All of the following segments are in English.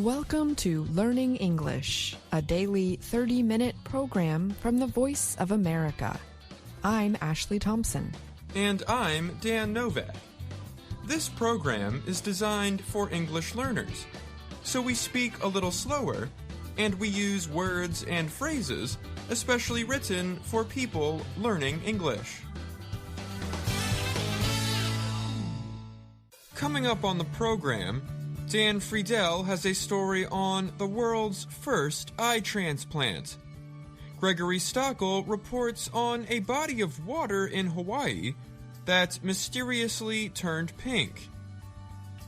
Welcome to Learning English, a daily 30-minute program from the Voice of America. I'm Ashley Thompson. And I'm Dan Novak. This program is designed for English learners, so we speak a little slower, and we use words and phrases especially written for people learning English. Coming up on the program, Dan Friedel has a story on the world's first eye transplant. Gregory Stockel reports on a body of water in Hawaii that mysteriously turned pink.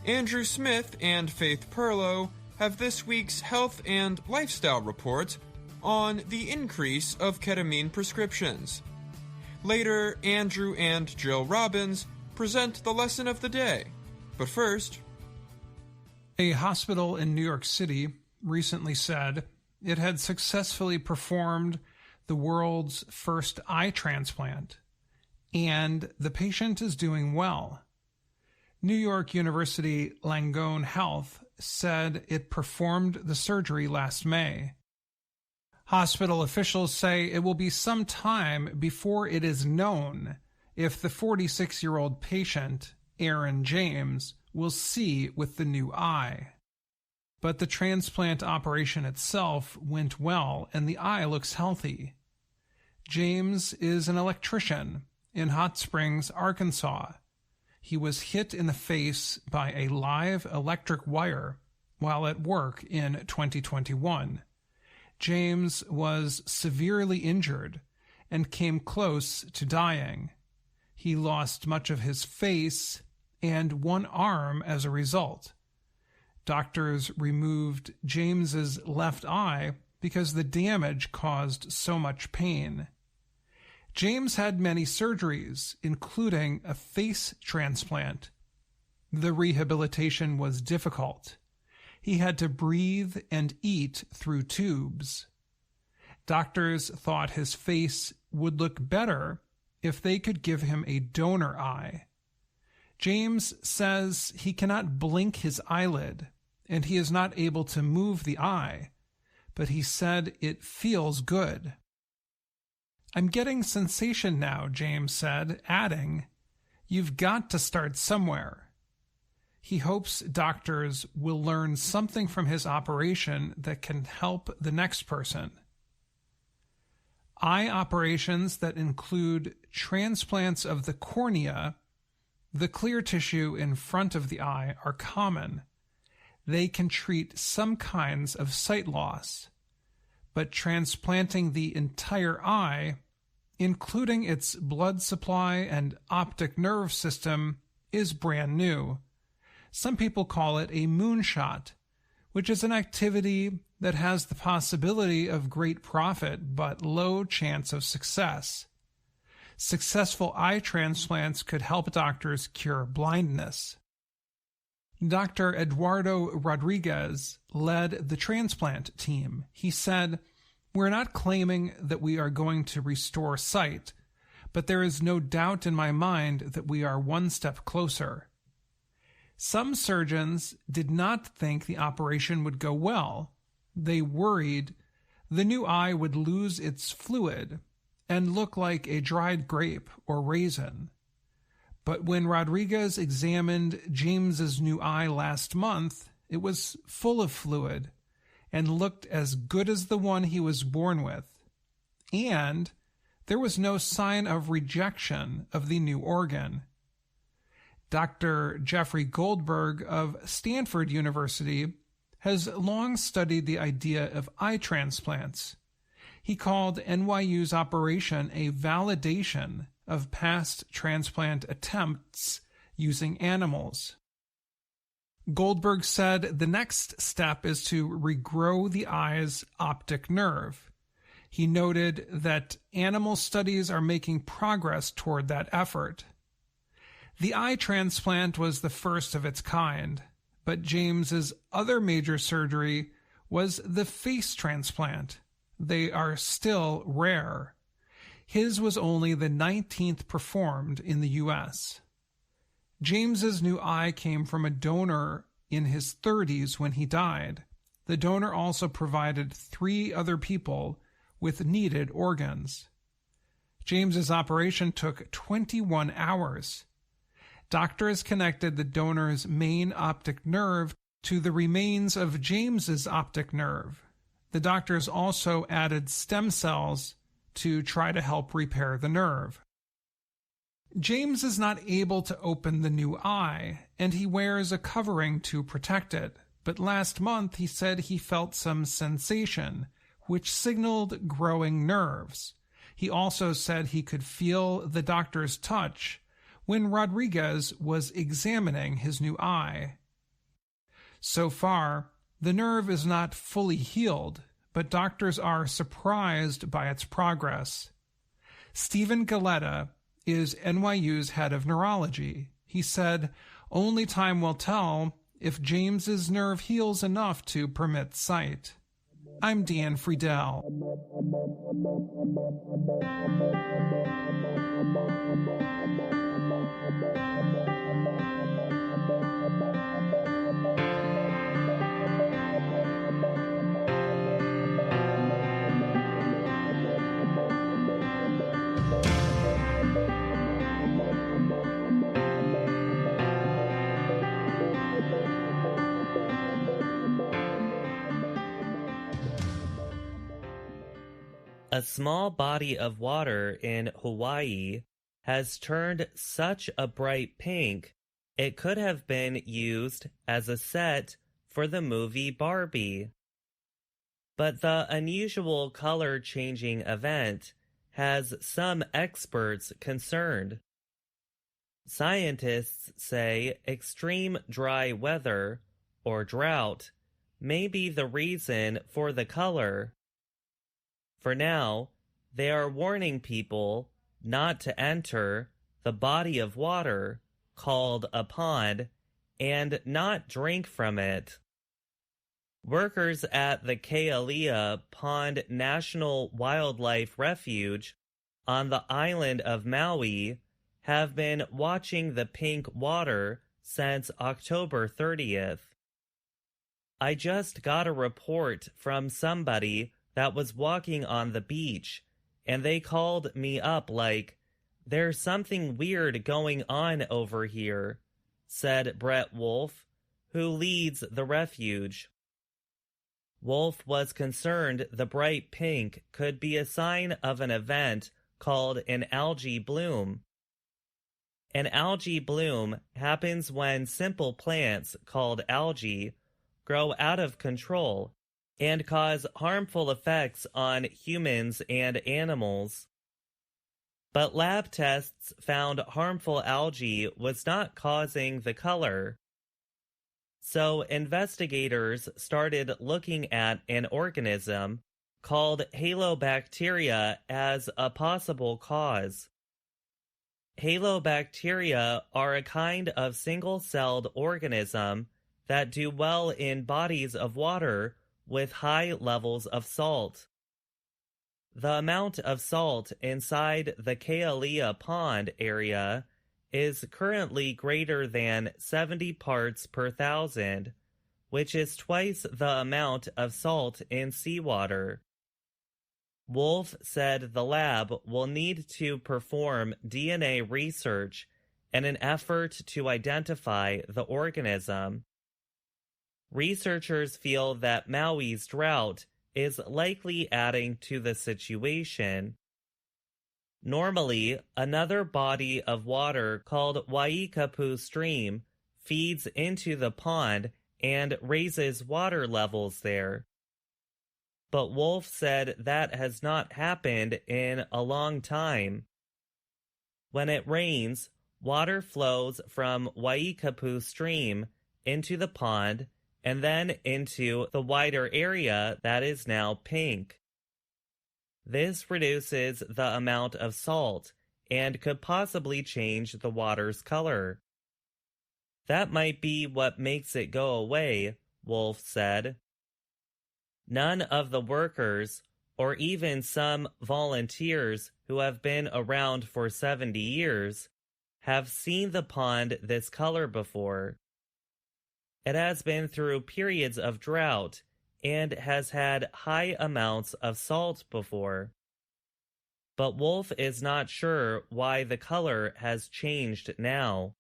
Andrew Smith and Faith Perlow have this week's health and lifestyle report on the increase of ketamine prescriptions. Later, Andrew and Jill Robbins present the lesson of the day. But first, a hospital in New York City recently said it had successfully performed the world's first eye transplant, and the patient is doing well. New York University Langone Health said it performed the surgery last May. Hospital officials say it will be some time before it is known if the 46-year-old patient, Aaron James, will see with the new eye. But the transplant operation itself went well and the eye looks healthy. James is an electrician in Hot Springs, Arkansas. He was hit in the face by a live electric wire while at work in 2021. James was severely injured and came close to dying. He lost much of his face and one arm as a result. Doctors removed James's left eye because the damage caused so much pain. James had many surgeries, including a face transplant. The rehabilitation was difficult. He had to breathe and eat through tubes. Doctors thought his face would look better if they could give him a donor eye. James says he cannot blink his eyelid, and he is not able to move the eye, but he said it feels good. "I'm getting sensation now," James said, adding, "You've got to start somewhere." He hopes doctors will learn something from his operation that can help the next person. Eye operations that include transplants of the cornea, the clear tissue in front of the eye, are common. They can treat some kinds of sight loss, but transplanting the entire eye, including its blood supply and optic nerve system, is brand new. Some people call it a moonshot, which is an activity that has the possibility of great profit but low chance of success. Successful eye transplants could help doctors cure blindness. Dr. Eduardo Rodriguez led the transplant team. He said, "We're not claiming that we are going to restore sight, but there is no doubt in my mind that we are one step closer." Some surgeons did not think the operation would go well. They worried the new eye would lose its fluid and look like a dried grape or raisin. But when Rodriguez examined James's new eye last month, it was full of fluid and looked as good as the one he was born with. And there was no sign of rejection of the new organ. Dr. Jeffrey Goldberg of Stanford University has long studied the idea of eye transplants. He called NYU's operation a validation of past transplant attempts using animals. Goldberg said the next step is to regrow the eye's optic nerve. He noted that animal studies are making progress toward that effort. The eye transplant was the first of its kind, but James's other major surgery was the face transplant. They are still rare. His was only the 19th performed in the U.S. James's new eye came from a donor in his 30s when he died. The donor also provided 3 other people with needed organs. James's operation took 21 hours. Doctors connected the donor's main optic nerve to the remains of James's optic nerve. The doctors also added stem cells to try to help repair the nerve. James is not able to open the new eye, and he wears a covering to protect it. But last month he said he felt some sensation, which signaled growing nerves. He also said he could feel the doctor's touch when Rodriguez was examining his new eye. So far, the nerve is not fully healed, but doctors are surprised by its progress. Stephen Galletta is NYU's head of neurology. He said, "Only time will tell if James's nerve heals enough to permit sight." I'm Dan Friedel. A small body of water in Hawaii has turned such a bright pink it could have been used as a set for the movie Barbie. But the unusual color-changing event has some experts concerned. Scientists say extreme dry weather, or drought, may be the reason for the color. For now, they are warning people not to enter the body of water called a pond and not drink from it. Workers at the Kealia Pond National Wildlife Refuge on the island of Maui have been watching the pink water since October 30th. I just got a report from somebody that was walking on the beach, and they called me up like, "There's something weird going on over here," said Brett Wolf, who leads the refuge. Wolf was concerned the bright pink could be a sign of an event called an algae bloom. An algae bloom happens when simple plants called algae grow out of control and cause harmful effects on humans and animals. But lab tests found harmful algae was not causing the color. So investigators started looking at an organism called halobacteria as a possible cause. Halobacteria are a kind of single-celled organism that do well in bodies of water with high levels of salt. The amount of salt inside the Kealia Pond area is currently greater than 70 parts per 1,000, which is twice the amount of salt in seawater. Wolf said the lab will need to perform DNA research in an effort to identify the organism. Researchers feel that Maui's drought is likely adding to the situation. Normally, another body of water called Waikapu Stream feeds into the pond and raises water levels there. But Wolf said that has not happened in a long time. When it rains, water flows from Waikapu Stream into the pond and then into the wider area that is now pink. This reduces the amount of salt and could possibly change the water's color. That might be what makes it go away, Wolf said. None of the workers, or even some volunteers who have been around for 70 years, have seen the pond this color before. It has been through periods of drought and has had high amounts of salt before. But Wolf is not sure why the color has changed now.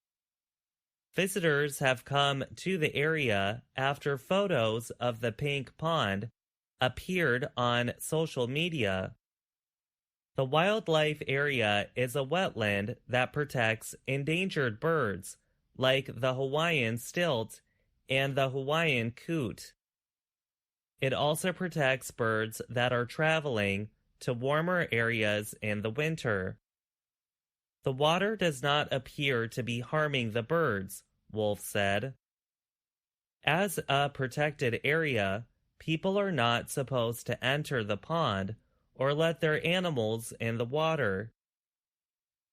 Visitors have come to the area after photos of the pink pond appeared on social media. The wildlife area is a wetland that protects endangered birds like the Hawaiian stilt and the Hawaiian coot. It also protects birds that are traveling to warmer areas in the winter. The water does not appear to be harming the birds, Wolf said. As a protected area, people are not supposed to enter the pond or let their animals in the water.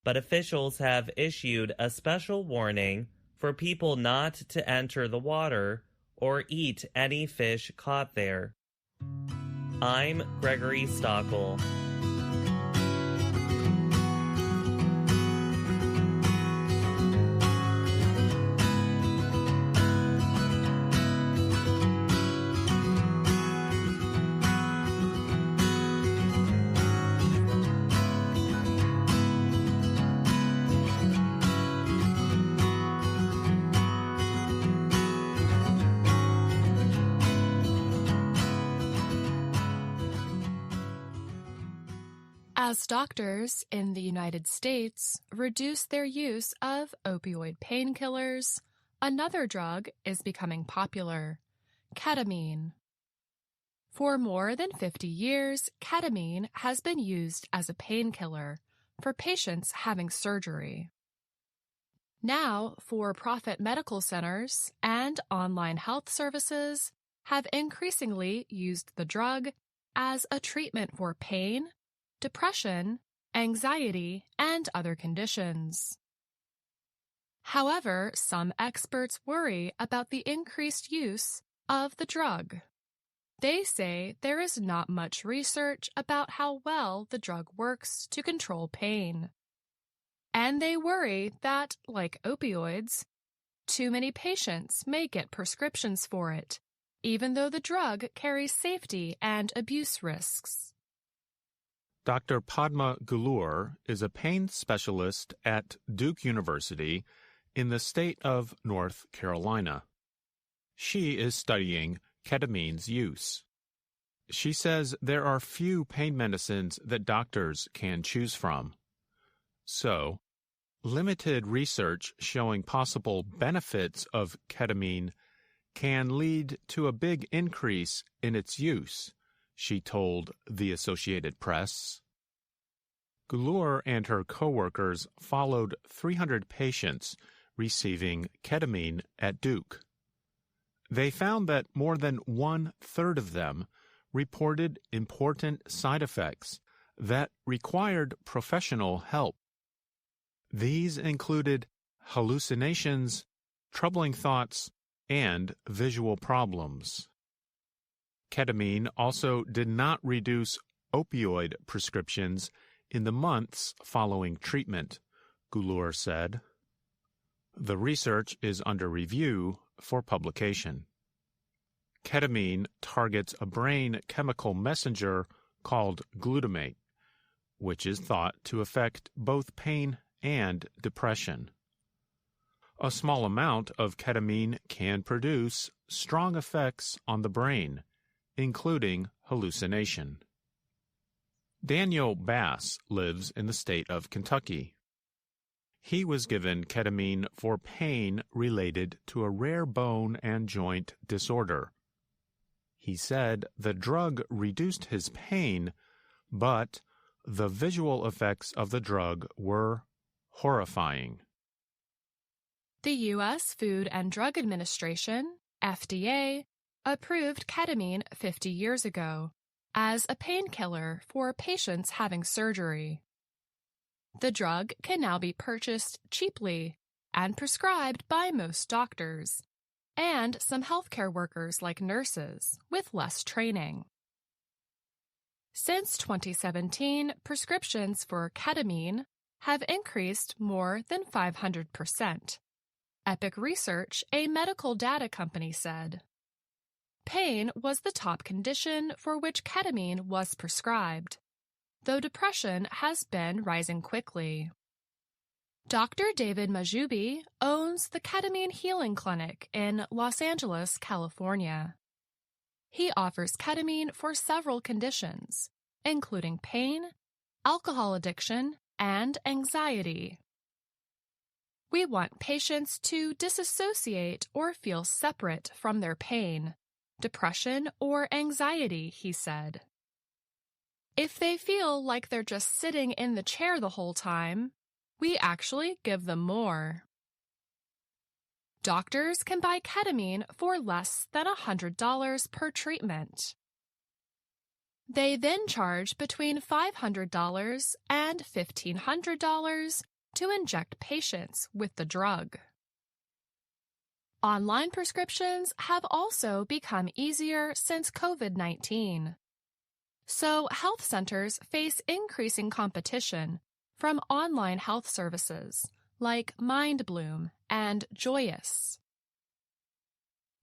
But officials have issued a special warning for people not to enter the water or eat any fish caught there. I'm Gregory Stockel. As doctors in the United States reduce their use of opioid painkillers, another drug is becoming popular: ketamine. For more than 50 years, ketamine has been used as a painkiller for patients having surgery. Now, for-profit medical centers and online health services have increasingly used the drug as a treatment for pain, depression, anxiety, and other conditions. However, some experts worry about the increased use of the drug. They say there is not much research about how well the drug works to control pain. And they worry that, like opioids, too many patients may get prescriptions for it, even though the drug carries safety and abuse risks. Dr. Padma Gulur is a pain specialist at Duke University in the state of North Carolina. She is studying ketamine's use. She says there are few pain medicines that doctors can choose from. So, limited research showing possible benefits of ketamine can lead to a big increase in its use, she told the Associated Press. Gulur and her co-workers followed 300 patients receiving ketamine at Duke. They found that more than 1/3 of them reported important side effects that required professional help. These included hallucinations, troubling thoughts, and visual problems. Ketamine also did not reduce opioid prescriptions in the months following treatment, Gulur said. The research is under review for publication. Ketamine targets a brain chemical messenger called glutamate, which is thought to affect both pain and depression. A small amount of ketamine can produce strong effects on the brain, including hallucination. Daniel Bass lives in the state of Kentucky. He was given ketamine for pain related to a rare bone and joint disorder. He said the drug reduced his pain, but the visual effects of the drug were horrifying. The U.S. Food and Drug Administration, FDA, approved ketamine 50 years ago as a painkiller for patients having surgery. The drug can now be purchased cheaply and prescribed by most doctors and some healthcare workers like nurses with less training. Since 2017, prescriptions for ketamine have increased more than 500%. APEC Research, a medical data company, said. Pain was the top condition for which ketamine was prescribed, though depression has been rising quickly. Dr. David Majubi owns the Ketamine Healing Clinic in Los Angeles, California. He offers ketamine for several conditions, including pain, alcohol addiction, and anxiety. We want patients to disassociate or feel separate from their pain, depression, or anxiety, he said. If they feel like they're just sitting in the chair the whole time, we actually give them more. Doctors can buy ketamine for less than $100 per treatment. They then charge between $500 and $1,500 to inject patients with the drug. Online prescriptions have also become easier since COVID-19. So health centers face increasing competition from online health services like MindBloom and Joyous.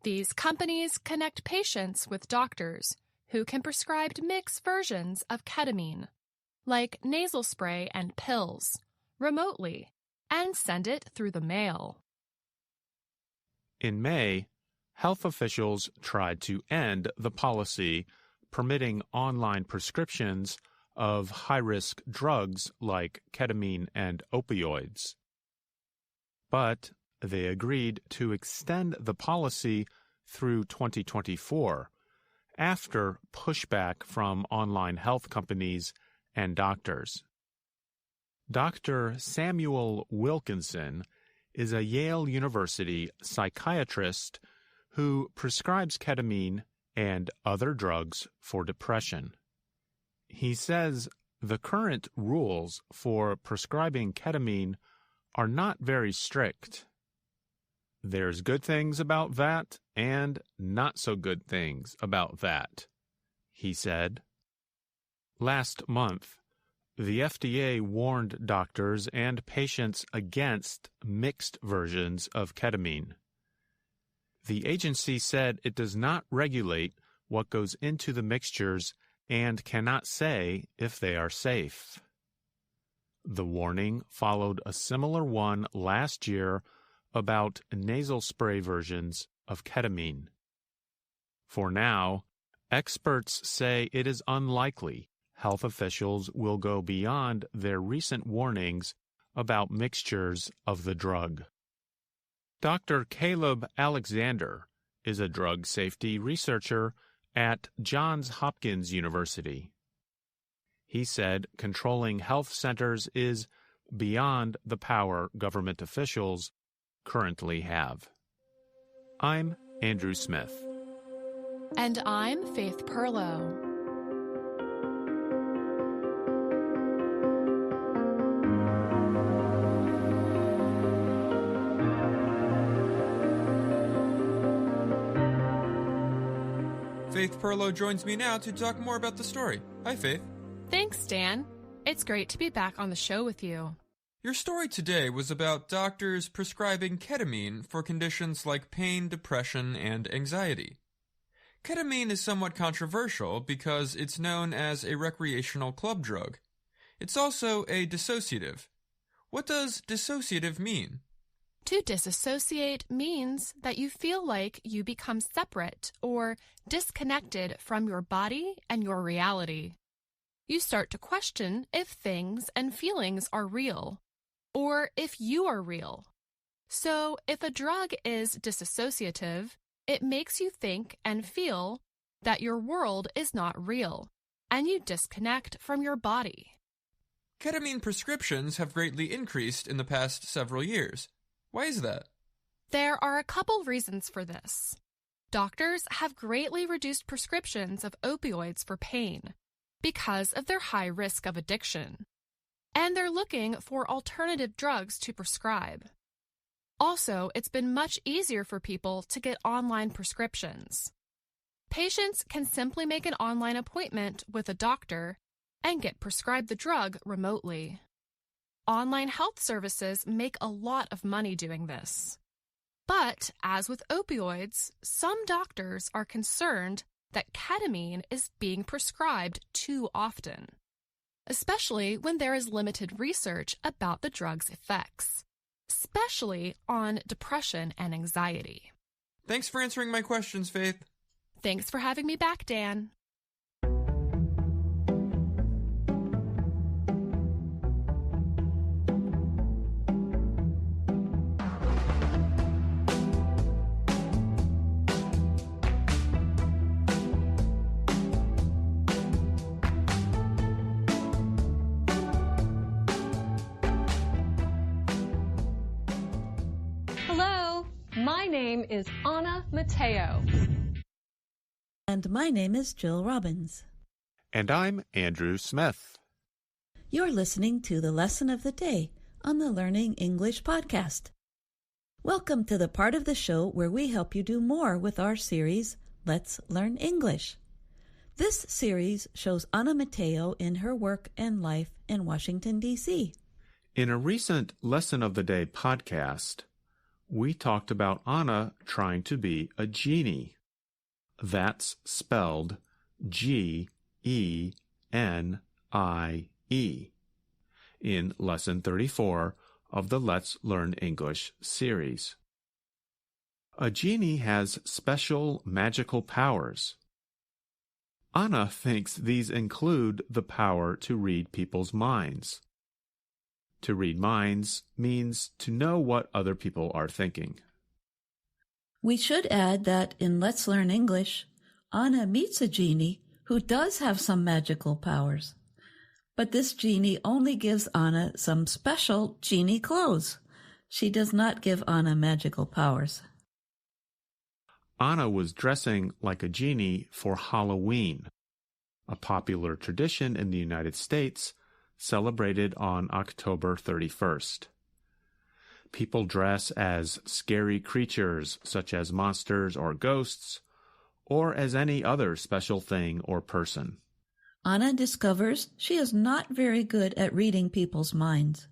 These companies connect patients with doctors who can prescribe mixed versions of ketamine, like nasal spray and pills, remotely, and send it through the mail. In May, health officials tried to end the policy permitting online prescriptions of high-risk drugs like ketamine and opioids. But they agreed to extend the policy through 2024, after pushback from online health companies and doctors. Dr. Samuel Wilkinson is a Yale University psychiatrist who prescribes ketamine and other drugs for depression. He says the current rules for prescribing ketamine are not very strict. There's good things about that and not so good things about that, he said. Last month, the FDA warned doctors and patients against mixed versions of ketamine. The agency said it does not regulate what goes into the mixtures and cannot say if they are safe. The warning followed a similar one last year about nasal spray versions of ketamine. For now, experts say it is unlikely health officials will go beyond their recent warnings about mixtures of the drug. Dr. Caleb Alexander is a drug safety researcher at Johns Hopkins University. He said controlling health centers is beyond the power government officials currently have. I'm Andrew Smith. And I'm Faith Perlow. Faith Perlow joins me now to talk more about the story. Hi, Faith. Thanks, Dan. It's great to be back on the show with you. Your story today was about doctors prescribing ketamine for conditions like pain, depression, and anxiety. Ketamine is somewhat controversial because it's known as a recreational club drug. It's also a dissociative. What does dissociative mean? To disassociate means that you feel like you become separate or disconnected from your body and your reality. You start to question if things and feelings are real, or if you are real. So, if a drug is dissociative, it makes you think and feel that your world is not real, and you disconnect from your body. Ketamine prescriptions have greatly increased in the past several years. Why is that? There are a couple reasons for this. Doctors have greatly reduced prescriptions of opioids for pain because of their high risk of addiction, and they're looking for alternative drugs to prescribe. Also, it's been much easier for people to get online prescriptions. Patients can simply make an online appointment with a doctor and get prescribed the drug remotely. Online health services make a lot of money doing this. But as with opioids, some doctors are concerned that ketamine is being prescribed too often, especially when there is limited research about the drug's effects, especially on depression and anxiety. Thanks for answering my questions, Faith. Thanks for having me back, Dan. Hello, my name is Anna Mateo. And my name is Jill Robbins. And I'm Andrew Smith. You're listening to the Lesson of the Day on the Learning English podcast. Welcome to the part of the show where we help you do more with our series, Let's Learn English. This series shows Anna Mateo in her work and life in Washington, D.C. In a recent Lesson of the Day podcast, we talked about Anna trying to be a genie. That's spelled G-E-N-I-E in Lesson 34 of the Let's Learn English series. A genie has special magical powers. Anna thinks these include the power to read people's minds. To read minds means to know what other people are thinking. We should add that in Let's Learn English, Anna meets a genie who does have some magical powers. But this genie only gives Anna some special genie clothes. She does not give Anna magical powers. Anna was dressing like a genie for Halloween, a popular tradition in the United States celebrated on October 31st. People dress as scary creatures such as monsters or ghosts, or as any other special thing or person. Anna discovers she is not very good at reading people's minds.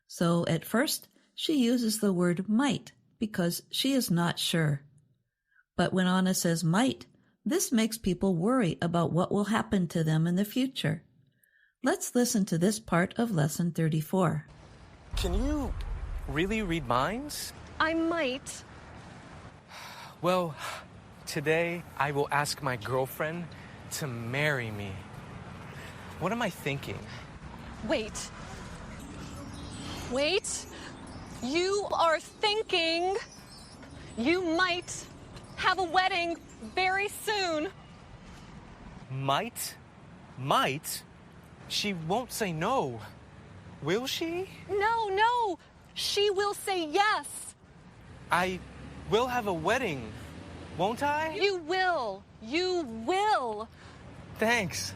So at first, she uses the word might because she is not sure. But when Anna says might, this makes people worry about what will happen to them in the future. Let's listen to this part of Lesson 34. Can you really read minds? I might. Well, today I will ask my girlfriend to marry me. What am I thinking? Wait. You are thinking you might have a wedding very soon. Might? She won't say no. Will she? No. She will say yes. I will have a wedding, won't I? You will. Thanks.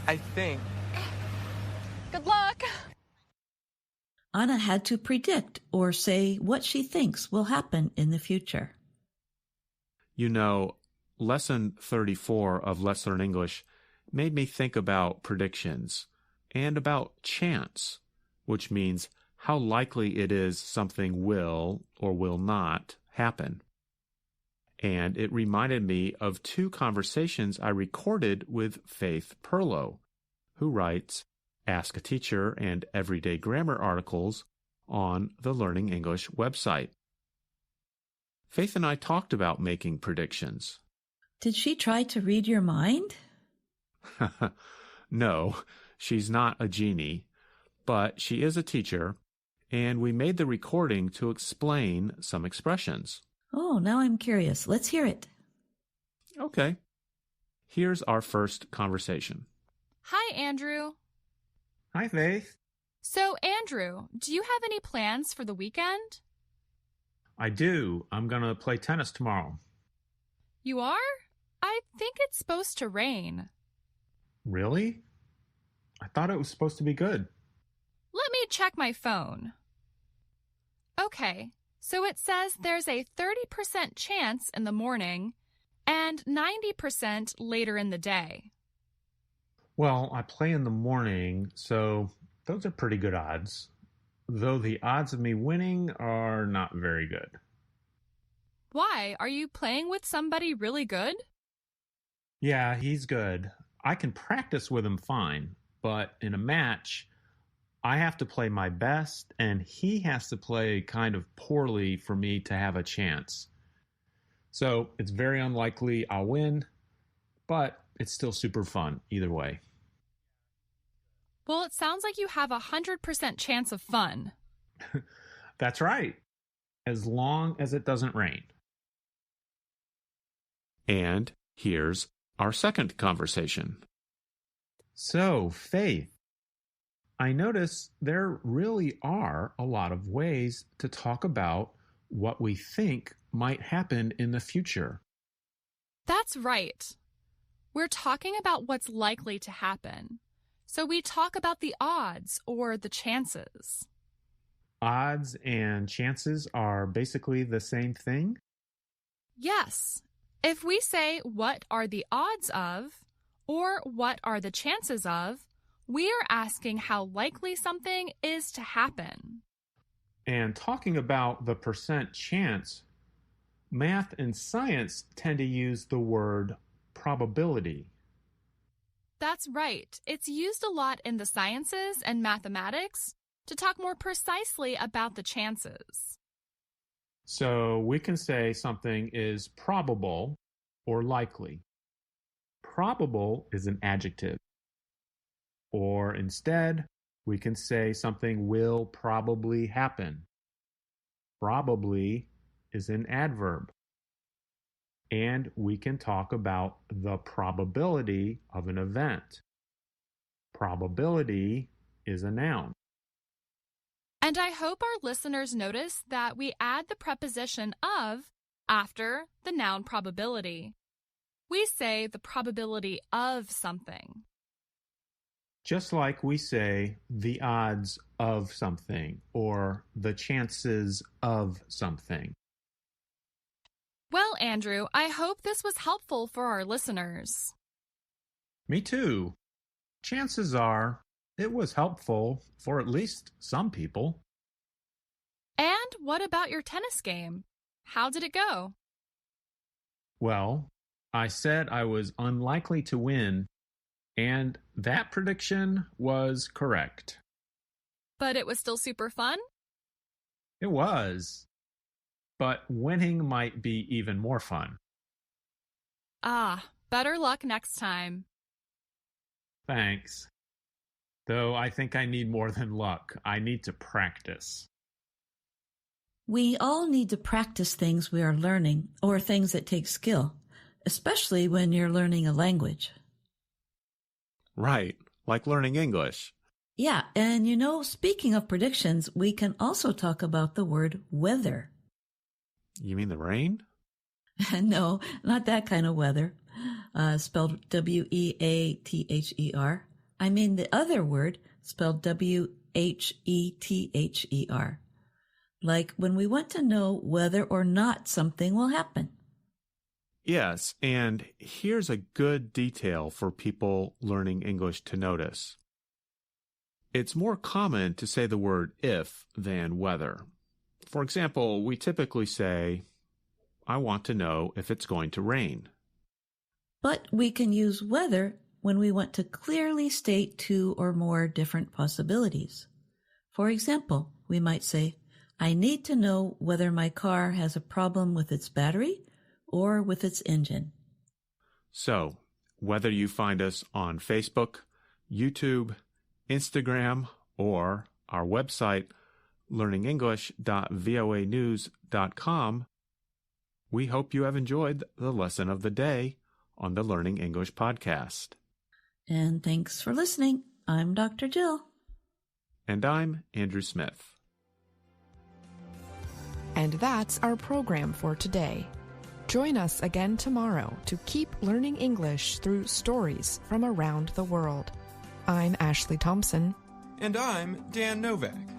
I think. Good luck. Anna had to predict or say what she thinks will happen in the future. You know, Lesson 34 of Let's Learn English made me think about predictions and about chance, which means how likely it is something will or will not happen. And it reminded me of two conversations I recorded with Faith Perlow, who writes Ask a Teacher and Everyday Grammar articles on the Learning English website. Faith and I talked about making predictions. Did she try to read your mind? No, she's not a genie, but she is a teacher, and we made the recording to explain some expressions. Oh, now I'm curious. Let's hear it. Okay. Here's our first conversation. Hi, Andrew. Hi, Faith. So, Andrew, do you have any plans for the weekend? I do. I'm going to play tennis tomorrow. You are? I think it's supposed to rain. Really? I thought it was supposed to be good. Let me check my phone. Okay, so it says there's a 30% chance in the morning and 90% later in the day. Well, I play in the morning, so those are pretty good odds. Though the odds of me winning are not very good. Why? Are you playing with somebody really good? Yeah, he's good. I can practice with him fine, but in a match, I have to play my best, and he has to play kind of poorly for me to have a chance. So it's very unlikely I'll win, but it's still super fun either way. Well, it sounds like you have 100% chance of fun. That's right, as long as it doesn't rain. And here's our second conversation. So, Faith, I notice there really are a lot of ways to talk about what we think might happen in the future. That's right. We're talking about what's likely to happen. So we talk about the odds or the chances. Odds and chances are basically the same thing? Yes. If we say what are the odds of or what are the chances of, we are asking how likely something is to happen. And talking about the percent chance, math and science tend to use the word probability. That's right. It's used a lot in the sciences and mathematics to talk more precisely about the chances. So we can say something is probable or likely. Probable is an adjective. Or instead, we can say something will probably happen. Probably is an adverb. And we can talk about the probability of an event. Probability is a noun. And I hope our listeners notice that we add the preposition of after the noun probability. We say the probability of something. Just like we say the odds of something or the chances of something. Well, Andrew, I hope this was helpful for our listeners. Me too. Chances are it was helpful for at least some people. And what about your tennis game? How did it go? Well, I said I was unlikely to win, and that prediction was correct. But it was still super fun? It was. But winning might be even more fun. Ah, better luck next time. Thanks. Though I think I need more than luck. I need to practice. We all need to practice things we are learning or things that take skill, especially when you're learning a language. Right, like learning English. Yeah, and speaking of predictions, we can also talk about the word weather. You mean the rain? No, not that kind of weather, spelled W-E-A-T-H-E-R. I mean the other word, spelled W-H-E-T-H-E-R. Like when we want to know whether or not something will happen. Yes, and here's a good detail for people learning English to notice. It's more common to say the word if than whether. For example, we typically say, I want to know if it's going to rain. But we can use whether when we want to clearly state two or more different possibilities. For example, we might say, I need to know whether my car has a problem with its battery or with its engine. So, whether you find us on Facebook, YouTube, Instagram, or our website, learningenglish.voanews.com, we hope you have enjoyed the lesson of the day on the Learning English podcast. And thanks for listening. I'm Dr. Jill. And I'm Andrew Smith. And that's our program for today. Join us again tomorrow to keep learning English through stories from around the world. I'm Ashley Thompson. And I'm Dan Novak.